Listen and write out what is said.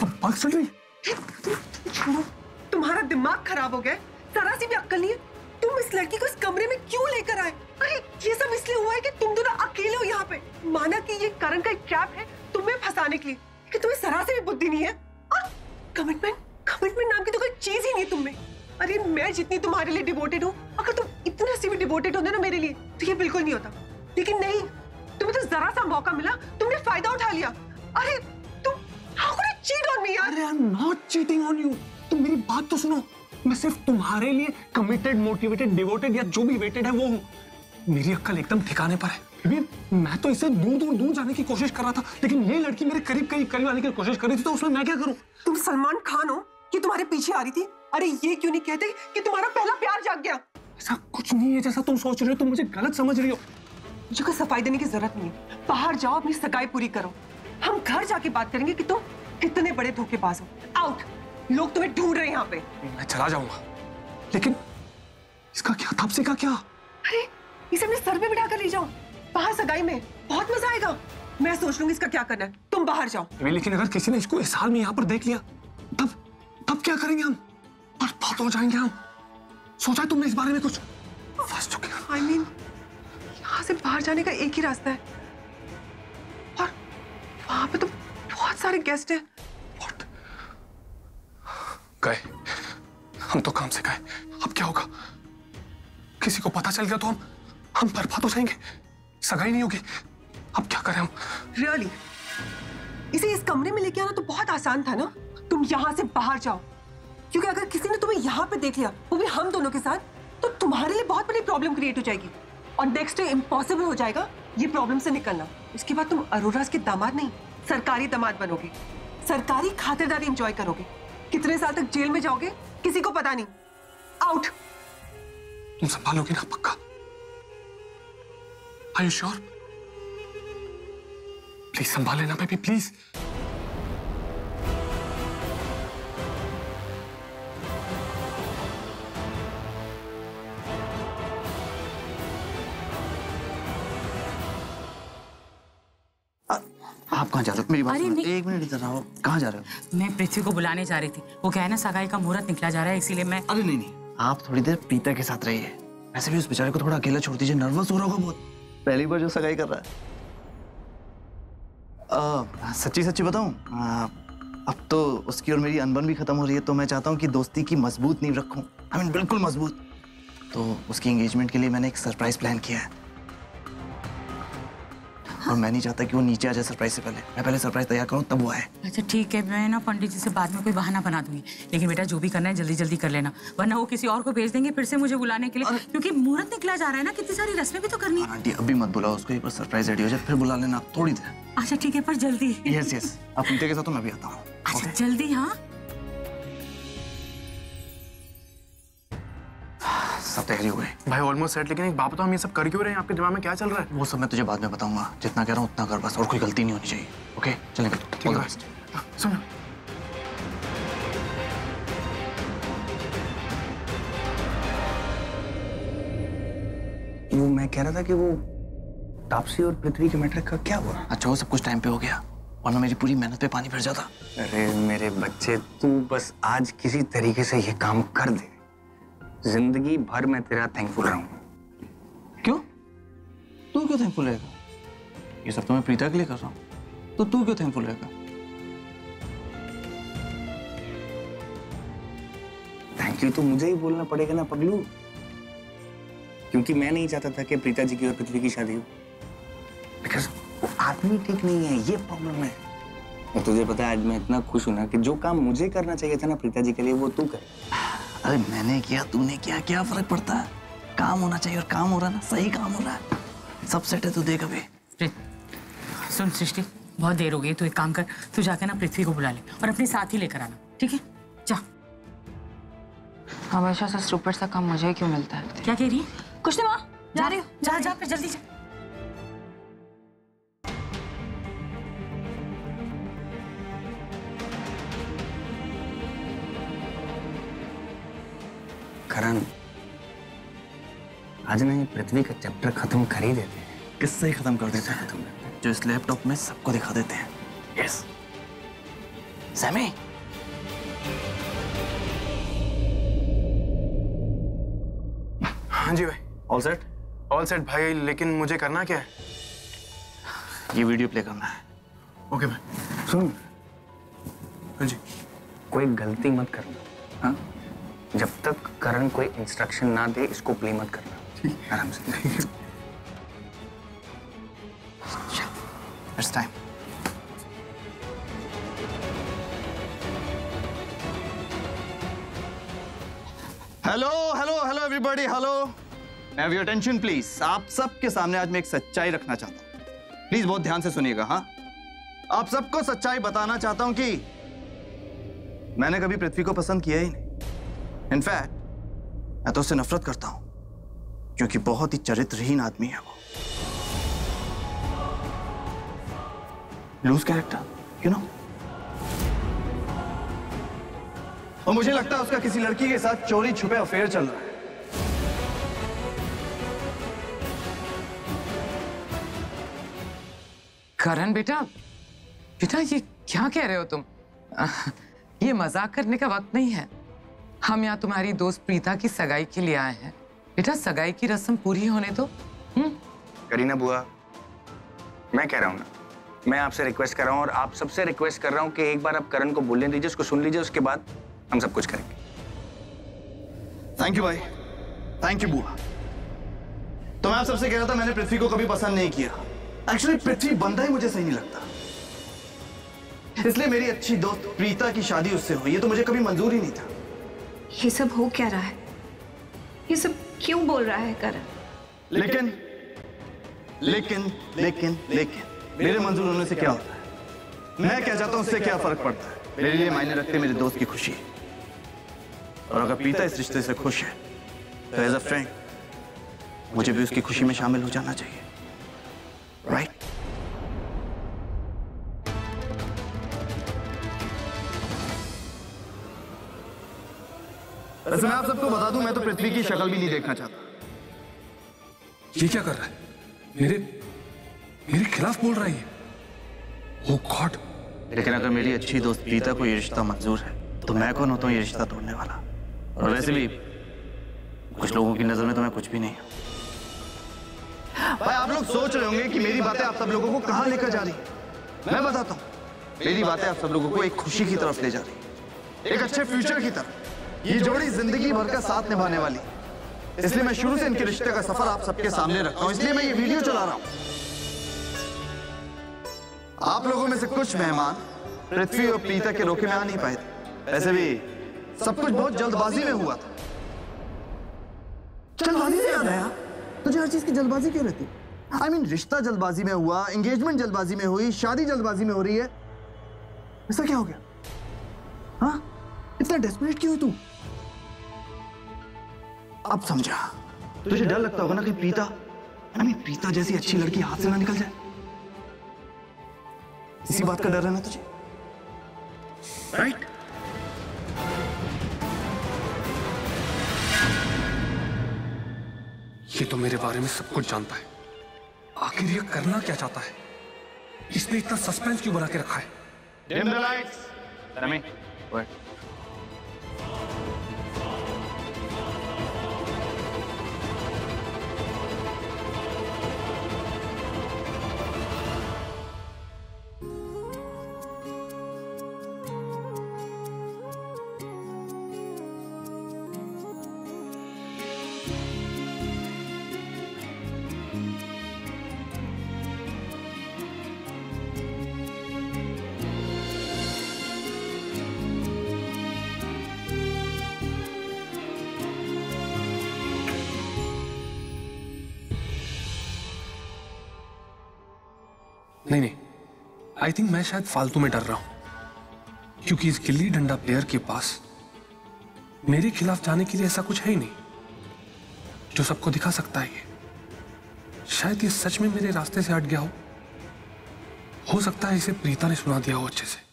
बात चल रही। छोड़ो, तुम्हारा दिमाग खराब हो गया, जरा सी भी अक्ल नहीं है। तुम इस लड़की को इस कमरे में क्यों लेकर आए? अरे ये सब इसलिए हुआ है कि तुम दोनों अकेले हो यहाँ पे। माना कि ये करण का एक ट्रैप है तुम्हें फंसाने के लिए, कि तुम्हें जरा से भी बुद्धि नहीं है। और कमिटमेंट नाम की तो कोई चीज ही नहीं है तुममें। अरे मैं जितनी तुम्हारे लिए डिवोटेड हूँ, अगर तुम इतने से भी डिवोटेड होते ना मेरे लिए तो ये बिल्कुल नहीं होता। लेकिन नहीं, तुम्हें तो जरा सा मौका मिला, तुमने फायदा उठा लिया। अरे तुम how could you cheat on me यार? अरे I am not cheating on you. तुम मेरी बात तो सुनो, मैं सिर्फ तुम्हारे लिए कमिटेड, मोटिवेटेड, डिवोटेड या जो भी वेटेड है वो हूँ। मेरी अक्ल एकदम ठिकाने पर है। मैं तो इसे दूर जाने की कोशिश कर रहा था, लेकिन ये लड़की मेरे करीब आने की कोशिश कर रही थी, तो उसमें मैं क्या करूं? तुम सलमान खान हो कि तुम्हारे पीछे आ रही थी? अरे ये क्यों नहीं कहते कि तुम्हारा पहला प्यार जाग गया? ऐसा कुछ नहीं है जैसा तुम सोच रहे हो, तुम मुझे गलत समझ रही हो। मुझे कोई सफाई देने की जरूरत नहीं है। बाहर जाओ, अपनी सगाई पूरी करो। हम घर जाके बात करेंगे कि तुम कितने बड़े धोखेबाज हो। आउट, लोग तुम्हें ढूंढ रहे हैं यहाँ पे। मैं चला जाऊंगा, लेकिन इसका क्या, तापसी का क्या? अरे इसे अपने सर पे बिठा कर ले जाओ बाहर सगाई में, बहुत मजा आएगा। मैं सोच लूंगी इसका क्या करना है, तुम बाहर जाओ। लेकिन अगर किसी ने इसको इस हाल में यहाँ पर देख लिया तब क्या करेंगे हम? बर्बाद हो जाएंगे हम। सोचा है तुमने इस बारे में कुछ? फंस चुके हैं। I mean, यहाँ से बाहर जाने का एक ही रास्ता है, और वहां पे तो बहुत सारे गेस्ट हैं। गए हम तो काम से गए, अब क्या होगा? किसी को पता चल गया तो हम बर्बाद हो जाएंगे, सगाई नहीं होगी। अब क्या करें हम? Really? इसे इस कमरे में लेके आना तो बहुत आसान था ना। तुम यहाँ से बाहर जाओ, क्योंकि अगर किसी ने तुम्हें यहाँ पे देख लिया, वो भी हम दोनों के साथ, तो तुम्हारे लिए बहुत बड़ी प्रॉब्लम क्रिएट हो जाएगी, और नेक्स्ट डे इम्पॉसिबल हो जाएगा ये प्रॉब्लम से निकलना। उसके बाद तुम अरोरा के दामाद नहीं, सरकारी दामाद बनोगे, सरकारी खातिरदारी एंजॉय करोगे। कितने साल तक जेल में जाओगे किसी को पता नहीं। आउट। तुम संभालोगे ना पक्का? Are you sure? प्लीज संभाल लेना बेबी, प्लीज। आप कहाँ जा रहे हो? मेरी बात सुनो, एक मिनट इधर आओ। कहाँ जा रहे हो? मैं पृथ्वी को बुलाने जा रही थी। वो क्या है ना, सगाई का मुहूर्त निकला जा रहा है, इसीलिए मैं। अरे नहीं, आप थोड़ी देर प्रीता के साथ रहिए। वैसे भी उस बेचारे को थोड़ा अकेला छोड़ दीजिए, नर्वस हो रहा होगा बहुत। पहली बार जो सगाई कर रहा है। सच्ची बताऊं, अब तो उसकी और मेरी अनबन भी खत्म हो रही है, तो मैं चाहता हूँ कि दोस्ती की मजबूत नींव रखूं। आई मीन बिल्कुल मजबूत। तो उसकी एंगेजमेंट के लिए मैंने एक सरप्राइज प्लान किया है, और मैं नहीं चाहता कि वो नीचे आ जाए सरप्राइज से पहले। मैं पहले सरप्राइज तैयार करूं तब वो आए। अच्छा ठीक है, मैं ना पंडित जी से बाद में कोई बहाना बना दूंगी, लेकिन बेटा जो भी करना है जल्दी कर लेना, वरना वो किसी और को भेज देंगे फिर से मुझे बुलाने के लिए, क्योंकि मुहूर्त निकला जा रहा है ना, कितनी सारी रस्में भी तो करनी है। आंटी अभी मत बुलाओ उसको, एक बार सरप्राइज रेडी हो जाए फिर बुला लेना, थोड़ी देर। अच्छा ठीक है, पर जल्दी। यस आप प्रीता के साथ तो मैं भी आता हूँ। अच्छा जल्दी। हाँ सब तैयारी हो गई भाई, ऑलमोस्ट सेट। लेकिन एक बात बताओ, हम ये सब कर क्यों रहे हैं? आपके दिमाग में क्या चल रहा है? वो सब मैं तुझे बाद में बताऊंगा। जितना कह रहा हूँ उतना कर बस, और कोई गलती नहीं होनी चाहिए। ओके चलेंगे। ठीक है। सुनो, वो मैं कह रहा था कि वो तापसी और पृथ्वी के मैटर का क्या हुआ? अच्छा वो सब कुछ टाइम पे हो गया, वरना मेरी पूरी मेहनत पे पानी फिर जाता। अरे मेरे बच्चे, तू बस आज किसी तरीके से ये काम कर दे, जिंदगी भर मैं तेरा थैंकफुल रहूंगा। क्यों? तू क्यों थैंकफुल रहेगा? ये सब तो मैं प्रीता के लिए कर रहा हूँ, तो तू क्यों थैंकफुल रहेगा? थैंक यू तो मुझे ही बोलना पड़ेगा ना पगलू, क्योंकि मैं नहीं चाहता था कि प्रीता जी की और पृथ्वी की शादी हो, बिकॉज वो आदमी ठीक नहीं है, ये प्रॉब्लम है। और तुझे पता है आज मैं इतना खुश हूं ना कि जो काम मुझे करना चाहिए था ना प्रीता जी के लिए, वो तू कर। अरे मैंने किया तूने किया, क्या फर्क पड़ता है? काम होना चाहिए, और काम हो रहा है ना, सही काम हो रहा है, सब सेट है। तू देख अभी। सुन सृष्टि, बहुत देर हो गई, तू एक काम कर, तू जाकर ना पृथ्वी को बुला ले और अपने साथ ही लेकर आना, ठीक है? जा। हमेशा से स्टूपिड सा काम मुझे क्यों मिलता है? क्या कह रही है? कुछ नहीं माँ, जा रही हूँ। जा फिर जल्दी जा। करण, आज नहीं पृथ्वी का चैप्टर खत्म कर ही देते हैं। किससे ही खत्म कर देते हैं, जो इस लैपटॉप में सबको दिखा देते हैं। Yes Sammy. हाँ जी भाई। All set? ऑल सेट भाई, लेकिन मुझे करना क्या है? ये वीडियो प्ले करना है। ओके भाई। सुन। हाँ जी। कोई गलती मत करना, हाँ? जब तक करण कोई इंस्ट्रक्शन ना दे इसको प्ले मत करना। आराम से। It's time. Hello hello hello everybody, hello. Have your attention please. आप सबके सामने आज मैं एक सच्चाई रखना चाहता हूं। प्लीज बहुत ध्यान से सुनिएगा। हाँ, आप सबको सच्चाई बताना चाहता हूं कि मैंने कभी पृथ्वी को पसंद किया ही नहीं। इनफैक्ट मैं तो उससे नफरत करता हूं, क्योंकि बहुत ही चरित्रहीन आदमी है वो। Loose character, you know. और मुझे लगता है उसका किसी लड़की के साथ चोरी छुपे अफेयर चल रहा है। करण बेटा, बेटा ये क्या कह रहे हो तुम? ये मजाक करने का वक्त नहीं है। हम यहाँ तुम्हारी दोस्त प्रीता की सगाई के लिए आए हैं। बेटा सगाई की रस्म पूरी होने दो। करीना बुआ, मैं कह रहा हूँ ना, मैं आपसे रिक्वेस्ट कर रहा हूँ और आप सबसे रिक्वेस्ट कर रहा हूँ कि एक बार आप करण को बोलने दीजिए, उसको सुन लीजिए, उसके बाद हम सब कुछ करेंगे। थैंक यू भाई, थैंक यू बुआ। तो मैं आप सबसे कह रहा था, मैंने पृथ्वी को कभी पसंद नहीं किया। एक्चुअली पृथ्वी बंदा ही मुझे सही नहीं लगता, इसलिए मेरी अच्छी दोस्त प्रीता की शादी उससे हुई। ये तो मुझे कभी मंजूर ही नहीं था। ये सब हो क्या रहा है? ये सब क्यों बोल रहा है करण? लेकिन लेकिन लेकिन लेकिन मेरे मंजूर होने से क्या होता है? मैं क्या चाहता हूं उससे क्या फर्क पड़ता है? मेरे लिए मायने रखते मेरे दोस्त की खुशी। और अगर प्रीता इस रिश्ते से खुश है तो एज अ फ्रेंड मुझे भी उसकी खुशी में शामिल हो जाना चाहिए, राइट? वैसे मैं आप सबको बता दूं, मैं तो पृथ्वी की शक्ल भी नहीं देखना चाहता। ये क्या कर रहा है? मेरे खिलाफ बोल रहा है ये। ओह गॉड। लेकिन अगर मेरी अच्छी दोस्त प्रीता को ये रिश्ता मंजूर है तो मैं कौन होता हूँ ये रिश्ता तोड़ने वाला? और वैसे भी कुछ लोगों की नजर में तो मैं कुछ भी नहीं हूँ। भाई आप लोग सोच रहे होंगे कि मेरी बातें आप सब लोगों को कहां लेकर जा रही है। मैं बताता हूँ, मेरी बातें आप सब लोगों को एक खुशी की तरफ ले जा रही है, एक अच्छे फ्यूचर की तरफ। ये जोड़ी जिंदगी भर का साथ निभाने वाली, इसलिए मैं शुरू से इनके रिश्ते का सफर आप सबके सामने रखता हूँ, इसलिए मैं ये वीडियो चला रहा हूँ। आप लोगों में से कुछ मेहमान पृथ्वी और प्रीता के रोके में आ नहीं पाए थे। वैसे भी सब कुछ बहुत जल्दबाजी में हुआ था। जल्दबाजी से याद आया, तुझे हर चीज की जल्दबाजी क्यों रहती? I mean, रिश्ता जल्दबाजी में हुआ, एंगेजमेंट जल्दबाजी में हुई, शादी जल्दबाजी में हो रही है। ऐसा क्या हो गया? हाँ, इतना डेस्परेट क्यों है तू? अब समझा। तुझे डर लगता होगा ना कि प्रीता जैसी अच्छी लड़की हाथ से ना निकल जाए। इसी बात का डर है ना तुझे, राइट? ये तो मेरे बारे में सब कुछ जानता है। आखिर ये करना क्या चाहता है? इसने इतना सस्पेंस क्यों बना के रखा है? Dim the lights. Rami, go ahead. नहीं, आई थिंक मैं शायद फालतू में डर रहा हूं, क्योंकि इस गिल्ली डंडा प्लेयर के पास मेरे खिलाफ जाने के लिए ऐसा कुछ है ही नहीं जो सबको दिखा सकता है। ये शायद ये सच में मेरे रास्ते से हट गया हो सकता है इसे प्रीता ने सुना दिया हो अच्छे से।